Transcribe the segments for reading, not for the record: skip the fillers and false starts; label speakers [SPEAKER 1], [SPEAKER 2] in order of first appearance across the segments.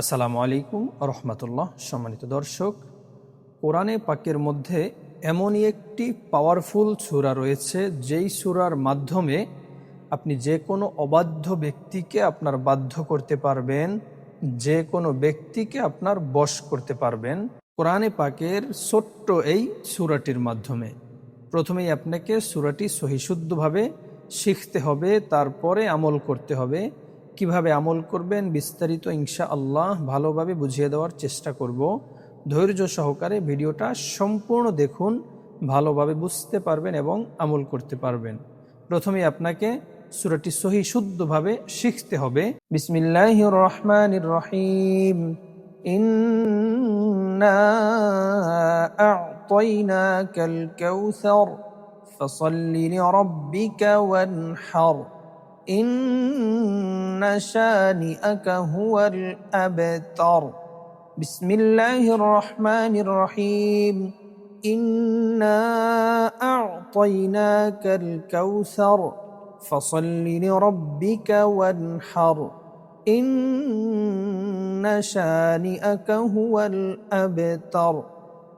[SPEAKER 1] আসসালামু আলাইকুম রহমতুল্লাহ। সম্মানিত দর্শক, কোরআনে পাকের মধ্যে এমনই একটি পাওয়ারফুল সূরা রয়েছে যেই সূরার মাধ্যমে আপনি যে কোনো অবাধ্য ব্যক্তিকে আপনার বাধ্য করতে পারবেন, যে কোনো ব্যক্তিকে আপনার বশ করতে পারবেন কোরআনে পাকের ছোট্ট এই সূরাটির মাধ্যমে। প্রথমেই আপনাকে সূরাটি সহিশুদ্ধভাবে শিখতে হবে, তারপরে আমল করতে হবে। কিভাবে আমল করবেন বিস্তারিত ইনশাআল্লাহ ভালোভাবে বুঝিয়ে দেওয়ার চেষ্টা করব। ধৈর্য সহকারে ভিডিওটা সম্পূর্ণ দেখুন, ভালোভাবে বুঝতে পারবেন এবং আমল করতে পারবেন। প্রথমেই আপনাকে সূরাটি সহিশুদ্ধভাবে শিখতে হবে। বিসমিল্লাহির রহমানির রহিম। ইন্না আ'তাইনাকাল কাউসার ফাসাল্লি লিরাব্বিকা ওয়ানহার ইন্না শানিআকা হুয়াল আবতার। বিসমিল্লাহির রহমানির রহিম। ইন্না আ'তাইনাকাল কাউসার ফাসাল্লি লিরাব্বিকা ওয়ানহার ইন্না শানিআকা হুয়াল আবতার।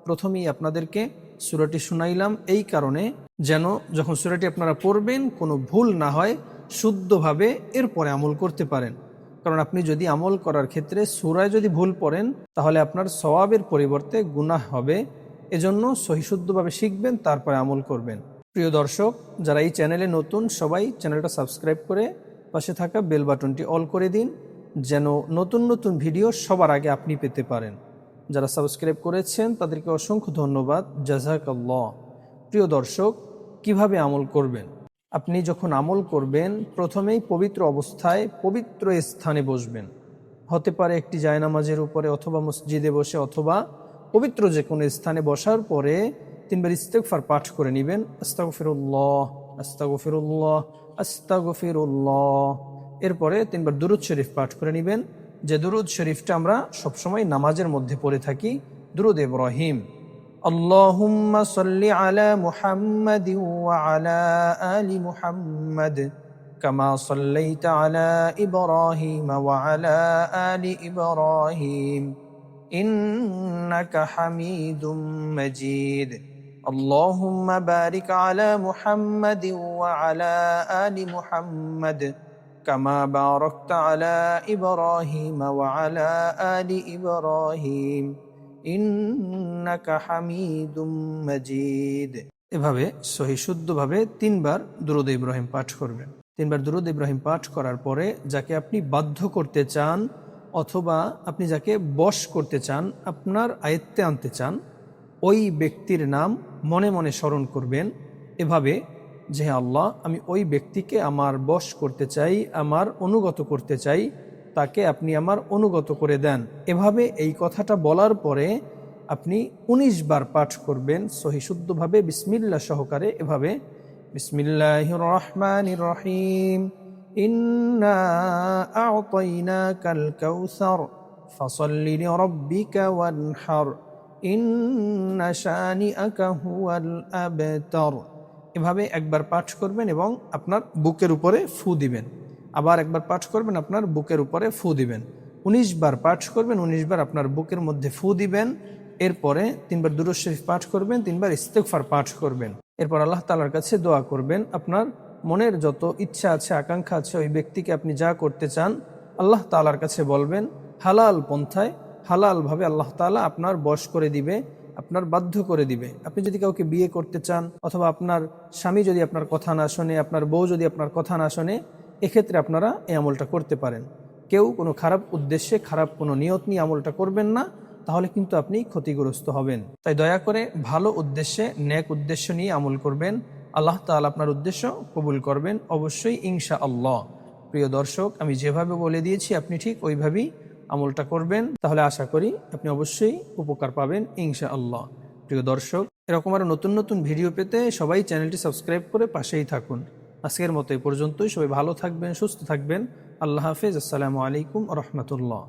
[SPEAKER 1] প্রথমেই আপনাদেরকে সূরাটি শুনাইলাম এই কারণে যেন যখন সূরাটি আপনারা পড়বেন কোনো ভুল না হয়, শুদ্ধভাবে এরপরে আমল করতে পারেন। কারণ আপনি যদি আমল করার ক্ষেত্রে সূরায় যদি ভুল পড়েন তাহলে আপনার সওয়াবের পরিবর্তে গুনাহ হবে। এজন্য সহিশুদ্ধভাবে শিখবেন, তারপরে আমল করবেন। প্রিয় দর্শক, যারা এই চ্যানেলে নতুন সবাই চ্যানেলটা সাবস্ক্রাইব করে পাশে থাকা বেল বাটনটি অল করে দিন, যেন নতুন নতুন ভিডিও সবার আগে আপনি পেতে পারেন। যারা সাবস্ক্রাইব করেছেন তাদেরকে অসংখ্য ধন্যবাদ, জাযাকাল্লাহ। প্রিয় দর্শক, কিভাবে আমল করবেন? আপনি যখন আমল করবেন প্রথমেই পবিত্র অবস্থায় পবিত্র স্থানে বসবেন। হতে পারে একটি জায়নামাজের উপরে, অথবা মসজিদে বসে, অথবা পবিত্র যে কোনো স্থানে বসার পরে 3 বার ইস্তেগফার পাঠ করে নেবেন। আস্তাগফিরুল্লাহ, আস্তাগফিরুল্লাহ, আস্তাগফিরুল্লাহ। এরপরে 3 বার দুরূদ শরীফ পাঠ করে নেবেন, যে দুরূদ শরীফটা আমরা সবসময় নামাজের মধ্যে পড়ে থাকি, দুরূদ ইব্রাহিম। আল্লাহুম্মা সাল্লি আলা মুহাম্মাদিন ওয়া আলা আলি মুহাম্মাদ কামা সাল্লাইতা আলা ইব্রাহিম ওয়া আলা আলি ইব্রাহিম ইন্নাকা হামিদুম মাজিদ। আল্লাহুম্মা বারিক আলা মুহাম্মাদিন ওয়া আলা আলি মুহাম্মাদ কামা বারাকতা আলা ইব্রাহিম ওয়া আলা আলি ইব্রাহিম ইন্নাকা হামিদুম মাজিদ। এভাবে সহিশুদ্ধভাবে 3 বার দুরূদ ইব্রাহিম পাঠ করবেন। 3 বার দুরূদ ইব্রাহিম পাঠ করার পরে যাকে আপনি বাধ্য করতে চান অথবা আপনি যাকে বশ করতে চান, আপনার আয়ত্তে আনতে চান, ওই ব্যক্তির নাম মনে মনে স্মরণ করবেন এভাবে যে, আল্লাহ, আমি ওই ব্যক্তিকে আমার বশ করতে চাই, আমার অনুগত করতে চাই, তাকে আপনি আমার অনুগত করে দেন। এভাবে এই কথাটা বলার পরে আপনি 19 বার পাঠ করবেন সহিশুদ্ধভাবে বিসমিল্লাহ সহকারে। এভাবে বিসমিল্লাহির রহমানির রহিম। ইন্না আ'তাইনাকাল কাউসার ফাসাল্লি লিরাব্বিকা ওয়ানহার ইন্না শানিআকা হুয়াল আবতার। এভাবে একবার পাঠ করবেন এবং আপনার বুকের উপরে ফু দিবেন। আবার একবার পাঠ করবেন, আপনার বুকের উপরে ফু দিবেন। 19 বার পাঠ করবেন, 19 বার আপনার বুকের মধ্যে ফু দিবেন। এরপরে 3 বার দুরূদ শরীফ পাঠ করবেন, 3 বার ইস্তেগফার পাঠ করবেন। এরপর আল্লাহ তাআলার কাছে দোয়া করবেন। আপনার মনের যত ইচ্ছা আছে, আকাঙ্ক্ষা আছে, ওই ব্যক্তিকে আপনি যা করতে চান আল্লাহ তাআলার কাছে বলবেন। হালাল পন্থায়, হালালভাবে আল্লাহ তাআলা আপনার বশ করে দিবে, আপনার বাধ্য করে দিবে। আপনি যদি কাউকে বিয়ে করতে চান, অথবা আপনার স্বামী যদি আপনার কথা না শোনে, আপনার বউ যদি আপনার কথা না শোনে, এক্ষেত্রে আপনারা এই আমলটা করতে পারেন। কেউ কোনো খারাপ উদ্দেশ্যে, খারাপ কোনো নিয়ত নিয়ে আমলটা করবেন না, তাহলে কিন্তু আপনি ক্ষতিগ্রস্ত হবেন। তাই দয়া করে ভালো উদ্দেশ্যে, নেক উদ্দেশ্য নিয়ে আমল করবেন। আল্লাহ তাআলা আপনার উদ্দেশ্য কবুল করবেন অবশ্যই ইনশাআল্লাহ। প্রিয় দর্শক, আমি যেভাবে বলে দিয়েছি আপনি ঠিক ওইভাবেই আমলটা করবেন, তাহলে আশা করি আপনি অবশ্যই উপকার পাবেন ইনশাআল্লাহ। প্রিয় দর্শক, এরকম আরো নতুন নতুন ভিডিও পেতে সবাই চ্যানেলটি সাবস্ক্রাইব করে পাশেই থাকুন। আজকের মতো এই পর্যন্তই। সবাই ভালো থাকবেন, সুস্থ থাকবেন। আল্লাহ হাফেজ। আসসালামু আলাইকুম ওয়া রাহমাতুল্লাহ।